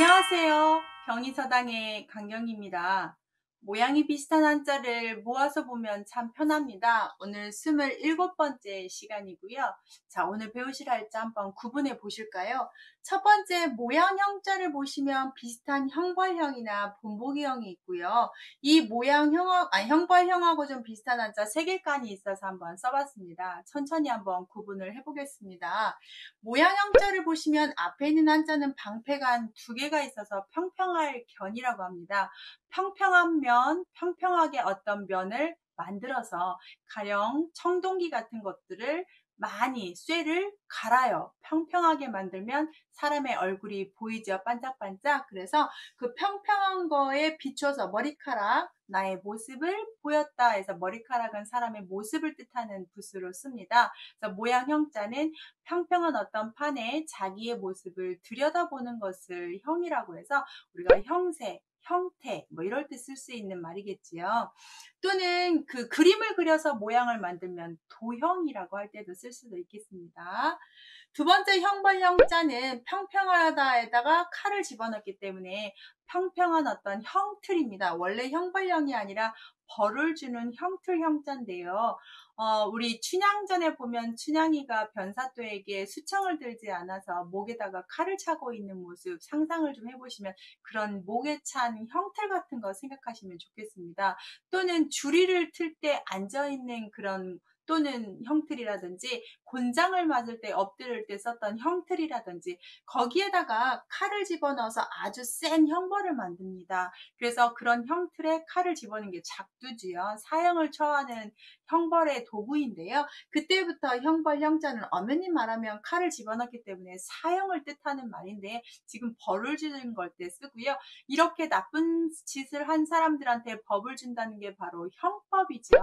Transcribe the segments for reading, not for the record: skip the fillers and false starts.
안녕하세요. 경희서당의 강경입니다. 모양이 비슷한 한자를 모아서 보면 참 편합니다. 오늘 27번째 시간이고요. 자, 오늘 배우실 한자 한번 구분해 보실까요? 첫 번째 모양형자를 보시면 비슷한 형벌형이나 본보기형이 있고요. 이 형벌형하고 좀 비슷한 한자 3개간이 있어서 한번 써봤습니다. 천천히 한번 구분을 해보겠습니다. 모양형자를 보시면 앞에 있는 한자는 방패간 2개가 있어서 평평할 견이라고 합니다. 평평한 면, 평평하게 어떤 면을 만들어서 가령 청동기 같은 것들을 많이 쇠를 갈아요. 평평하게 만들면 사람의 얼굴이 보이죠. 반짝반짝. 그래서 그 평평한 거에 비춰서 머리카락, 나의 모습을 보였다 해서 머리카락은 사람의 모습을 뜻하는 붓으로 씁니다. 그래서 모양형자는 평평한 어떤 판에 자기의 모습을 들여다보는 것을 형이라고 해서 우리가 형세, 형태 뭐 이럴 때 쓸 수 있는 말이겠지요. 또는 그 그림을 그려서 모양을 만들면 도형이라고 할 때도 쓸 수도 있겠습니다. 두 번째 형벌형자는 평평하다에다가 칼을 집어넣기 때문에 평평한 어떤 형틀입니다. 원래 형벌형이 아니라 벌을 주는 형틀 형자인데요. 우리 춘향전에 보면 춘향이가 변사또에게 수청을 들지 않아서 목에다가 칼을 차고 있는 모습 상상을 좀 해보시면 그런 목에 찬 형틀 같은 거 생각하시면 좋겠습니다. 또는 주리를 틀 때 앉아있는 그런 또는 형틀이라든지 곤장을 맞을 때 엎드릴 때 썼던 형틀이라든지 거기에다가 칼을 집어넣어서 아주 센 형벌을 만듭니다. 그래서 그런 형틀에 칼을 집어넣는 게 작두지요. 사형을 처하는 형벌의 도구인데요. 그때부터 형벌 형자는 엄연히 말하면 칼을 집어넣기 때문에 사형을 뜻하는 말인데 지금 벌을 주는 걸 때 쓰고요. 이렇게 나쁜 짓을 한 사람들한테 법을 준다는 게 바로 형법이죠.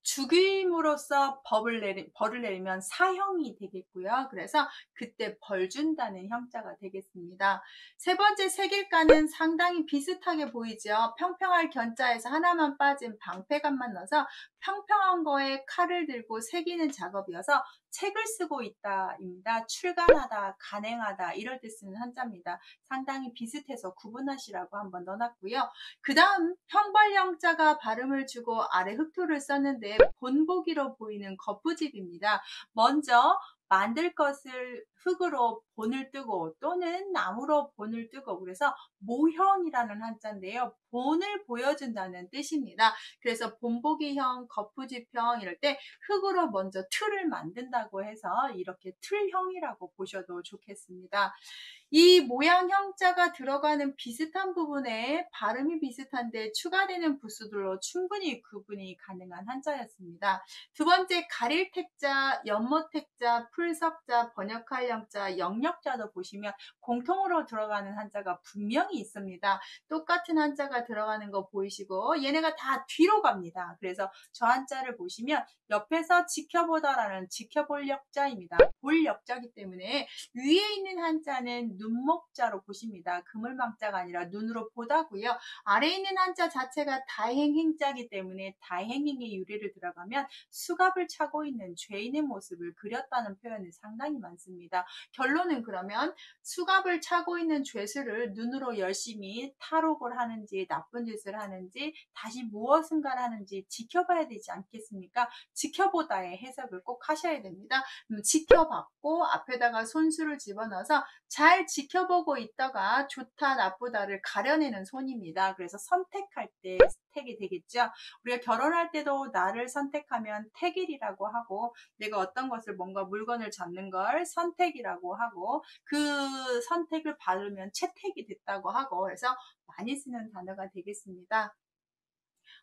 죽임으로써 벌을 내리면 사형이 되겠고요. 그래서 그때 벌 준다는 형자가 되겠습니다. 세 번째 세길가는 상당히 비슷하게 보이죠. 평평할 견자에서 하나만 빠진 방패간만 넣어서 평평한 거에 칼을 들고 새기는 작업이어서 책을 쓰고 있다입니다. 출간하다, 간행하다 이럴 때 쓰는 한자입니다. 상당히 비슷해서 구분하시라고 한번 넣어놨고요. 그 다음 형벌형자가 발음을 주고 아래 흑토를 썼는데 본보기로 보이는 거푸집입니다. 먼저 만들 것을 흙으로 본을 뜨고 또는 나무로 본을 뜨고 그래서 모형이라는 한자인데요. 본을 보여준다는 뜻입니다. 그래서 본보기형, 거푸집형 이럴 때 흙으로 먼저 틀을 만든다고 해서 이렇게 틀형이라고 보셔도 좋겠습니다. 이 모양 형자가 들어가는 비슷한 부분에 발음이 비슷한데 추가되는 부수들로 충분히 구분이 가능한 한자였습니다. 두 번째 가릴 택자, 연못 택자, 풀석자, 번역할 형자, 영역자도 보시면 공통으로 들어가는 한자가 분명히 있습니다. 똑같은 한자가 들어가는 거 보이시고 얘네가 다 뒤로 갑니다. 그래서 저 한자를 보시면 옆에서 지켜보다라는 지켜볼 역자입니다. 볼 역자이기 때문에 위에 있는 한자는 눈목자로 보십니다. 그물망자가 아니라 눈으로 보다고요. 아래에 있는 한자 자체가 다행행자이기 때문에 다행행의 유래를 들어가면 수갑을 차고 있는 죄인의 모습을 그렸다는 표현이 상당히 많습니다. 결론은 그러면 수갑을 차고 있는 죄수를 눈으로 열심히 탈옥을 하는지 나쁜 짓을 하는지 다시 무엇인가를 하는지 지켜봐야 되지 않겠습니까? 지켜보다의 해석을 꼭 하셔야 됩니다. 지켜봤고 앞에다가 손수를 집어넣어서 잘 지켜보고 있다가 좋다 나쁘다를 가려내는 손입니다. 그래서 선택할 때 택이 되겠죠. 우리가 결혼할 때도 나를 선택하면 택일이라고 하고 내가 어떤 것을 뭔가 물건을 잡는 걸 선택이라고 하고 그 선택을 받으면 채택이 됐다고 하고 그래서 많이 쓰는 단어가 되겠습니다.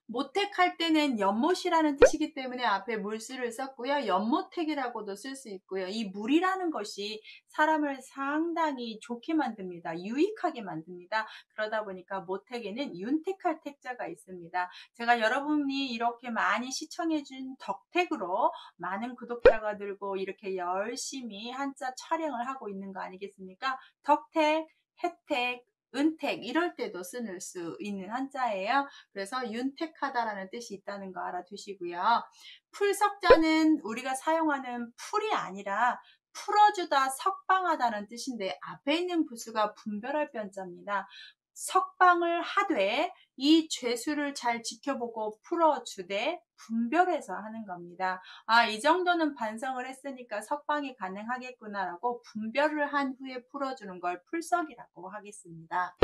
모택할 때는 연못이라는 뜻이기 때문에 앞에 물수를 썼고요. 연모택이라고도 쓸 수 있고요. 이 물이라는 것이 사람을 상당히 좋게 만듭니다. 유익하게 만듭니다. 그러다 보니까 모택에는 윤택할 택자가 있습니다. 제가 여러분이 이렇게 많이 시청해준 덕택으로 많은 구독자가 늘고 이렇게 열심히 한자 촬영을 하고 있는 거 아니겠습니까? 덕택, 혜택, 은택 이럴 때도 쓸 수 있는 한자예요. 그래서 윤택하다라는 뜻이 있다는 거 알아두시고요. 풀석자는 우리가 사용하는 풀이 아니라 풀어주다, 석방하다는 뜻인데 앞에 있는 부수가 분별할 편자입니다. 석방을 하되 이 죄수를 잘 지켜보고 풀어주되 분별해서 하는 겁니다. 아, 이 정도는 반성을 했으니까 석방이 가능하겠구나라고 분별을 한 후에 풀어주는 걸 풀석이라고 하겠습니다.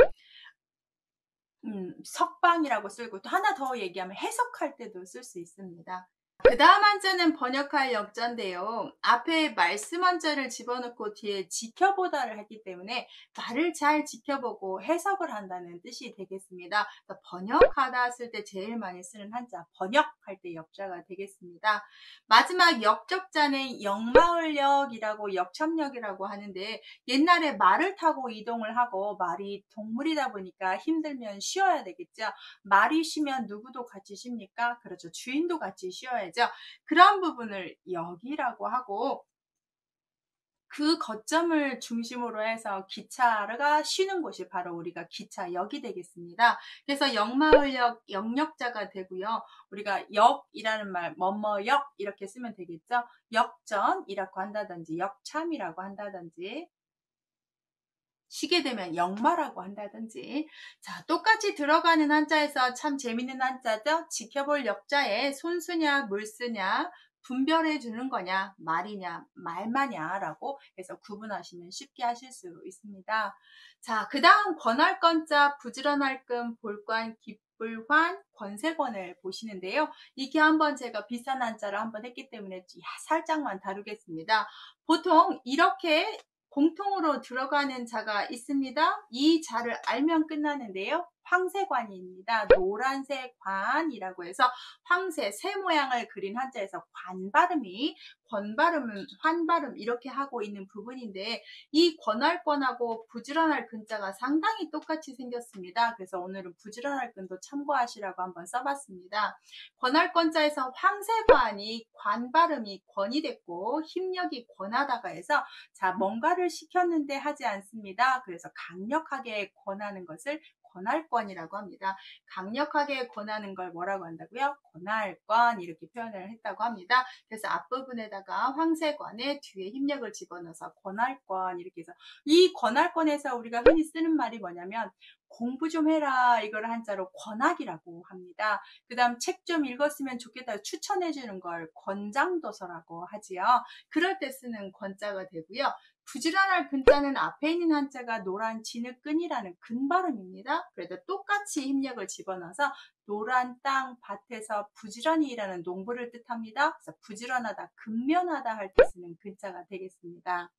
석방이라고 쓰고 또 하나 더 얘기하면 해석할 때도 쓸 수 있습니다. 그 다음 한자는 번역할 역자인데요. 앞에 말씀 한자를 집어넣고 뒤에 지켜보다를 했기 때문에 말을 잘 지켜보고 해석을 한다는 뜻이 되겠습니다. 번역하다 쓸 때 제일 많이 쓰는 한자, 번역할 때 역자가 되겠습니다. 마지막 역적자는 역마을역이라고 역천역이라고 하는데 옛날에 말을 타고 이동을 하고 말이 동물이다 보니까 힘들면 쉬어야 되겠죠. 말이 쉬면 누구도 같이 쉽니까? 그렇죠. 주인도 같이 쉬어야죠. 그런 부분을 역이라고 하고 그 거점을 중심으로 해서 기차가 쉬는 곳이 바로 우리가 기차역이 되겠습니다. 그래서 역마을역, 역역자가 되고요. 우리가 역이라는 말, 뭐뭐역 이렇게 쓰면 되겠죠. 역전이라고 한다든지 역참이라고 한다든지 쉬게 되면 역마라고 한다든지. 자, 똑같이 들어가는 한자에서 참 재밌는 한자죠. 지켜볼 역자에 손수냐 물쓰냐 분별해 주는 거냐 말이냐 말마냐 라고 해서 구분하시면 쉽게 하실 수 있습니다. 자, 그 다음 권할 건자 부지런할 금 볼관 기쁠환 권세권을 보시는데요. 이게 한번 제가 비슷한 한자를 한번 했기 때문에 살짝만 다루겠습니다. 보통 이렇게 공통으로 들어가는 자가 있습니다. 이 자를 알면 끝나는데요. 황새관입니다. 노란색 관이라고 해서 황새, 새 모양을 그린 한자에서 관 발음이 권 발음은 환 발음 이렇게 하고 있는 부분인데 이 권할 권하고 부지런할 근자가 상당히 똑같이 생겼습니다. 그래서 오늘은 부지런할 근도 참고하시라고 한번 써봤습니다. 권할 권자에서 황새관이 관 발음이 권이 됐고 힘력이 권하다가 해서 자, 뭔가를 시켰는데 하지 않습니다. 그래서 강력하게 권하는 것을 권할권이라고 합니다. 강력하게 권하는 걸 뭐라고 한다고요? 권할권 이렇게 표현을 했다고 합니다. 그래서 앞부분에다가 황새권에 뒤에 힘력을 집어넣어서 권할권 이렇게 해서 이 권할권에서 우리가 흔히 쓰는 말이 뭐냐면 공부 좀 해라 이걸 한자로 권학이라고 합니다. 그 다음 책 좀 읽었으면 좋겠다 추천해 주는 걸 권장도서라고 하지요. 그럴 때 쓰는 권자가 되고요. 부지런할 근자는 앞에 있는 한자가 노란 진흙끈이라는 근발음입니다. 그래도 똑같이 힘력을 집어넣어서 노란 땅 밭에서 부지런히 일하는 농부를 뜻합니다. 그래서 부지런하다, 근면하다 할 때 쓰는 근자가 되겠습니다.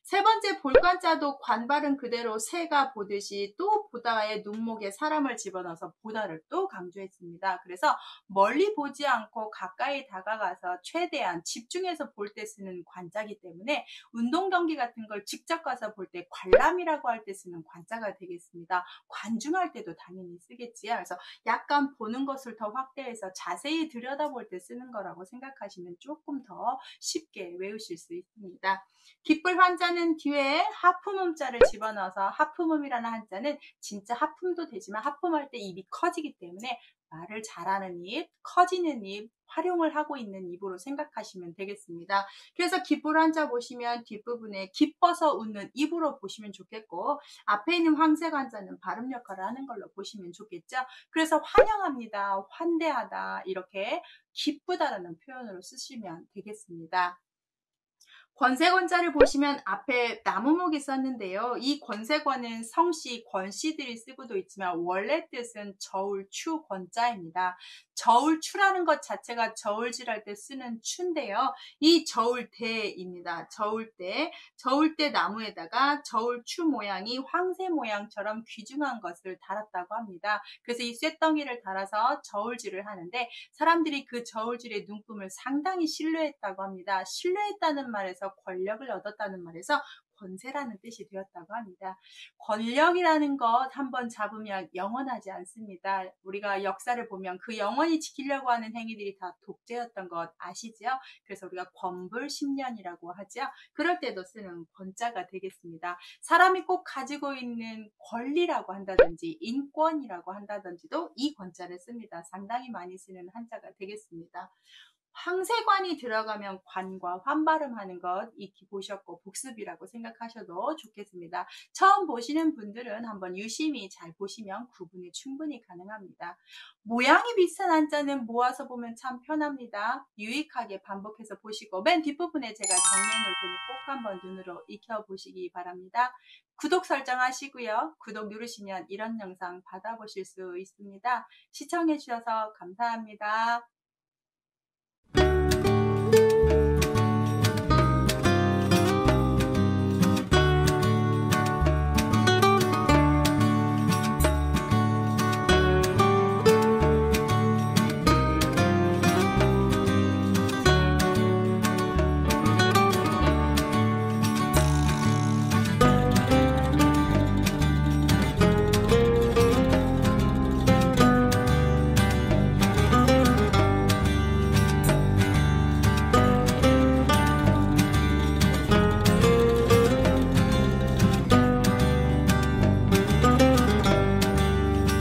세 번째 볼관자도 관발은 그대로 새가 보듯이 또 보다의 눈목에 사람을 집어넣어서 보다를 또 강조했습니다. 그래서 멀리 보지 않고 가까이 다가가서 최대한 집중해서 볼 때 쓰는 관자기 때문에 운동 경기 같은 걸 직접 가서 볼 때 관람이라고 할 때 쓰는 관자가 되겠습니다. 관중할 때도 당연히 쓰겠지요. 그래서 약간 보는 것을 더 확대해서 자세히 들여다볼 때 쓰는 거라고 생각하시면 조금 더 쉽게 외우실 수 있습니다. 기쁠 환자는 뒤에 하품음자를 집어넣어서 하품음이라는 한자는 진짜 하품도 되지만 하품할 때 입이 커지기 때문에 말을 잘하는 입, 커지는 입, 활용을 하고 있는 입으로 생각하시면 되겠습니다. 그래서 기쁠 한자 보시면 뒷부분에 기뻐서 웃는 입으로 보시면 좋겠고 앞에 있는 황색 한자는 발음 역할을 하는 걸로 보시면 좋겠죠. 그래서 환영합니다, 환대하다 이렇게 기쁘다라는 표현으로 쓰시면 되겠습니다. 권세권자를 보시면 앞에 나무목이 썼는데요. 이 권세권은 성씨, 권씨들이 쓰고도 있지만 원래 뜻은 저울추 권자입니다. 저울추라는 것 자체가 저울질할 때 쓰는 추인데요. 이 저울대입니다. 저울대 나무에다가 저울추 모양이 황새 모양처럼 귀중한 것을 달았다고 합니다. 그래서 이 쇳덩이를 달아서 저울질을 하는데 사람들이 그 저울질의 눈금을 상당히 신뢰했다고 합니다. 신뢰했다는 말에서 권력을 얻었다는 말에서 권세라는 뜻이 되었다고 합니다. 권력이라는 것 한번 잡으면 영원하지 않습니다. 우리가 역사를 보면 그 영원히 지키려고 하는 행위들이 다 독재였던 것 아시죠? 그래서 우리가 권불10년이라고 하죠. 그럴 때도 쓰는 권자가 되겠습니다. 사람이 꼭 가지고 있는 권리라고 한다든지 인권이라고 한다든지도 이 권자를 씁니다. 상당히 많이 쓰는 한자가 되겠습니다. 항세관이 들어가면 관과 환 발음하는 것 익히 보셨고 복습이라고 생각하셔도 좋겠습니다. 처음 보시는 분들은 한번 유심히 잘 보시면 구분이 충분히 가능합니다. 모양이 비슷한 한자는 모아서 보면 참 편합니다. 유익하게 반복해서 보시고 맨 뒷부분에 제가 정리해 놓을 테니 꼭 한번 눈으로 익혀보시기 바랍니다. 구독 설정하시고요. 구독 누르시면 이런 영상 받아보실 수 있습니다. 시청해 주셔서 감사합니다.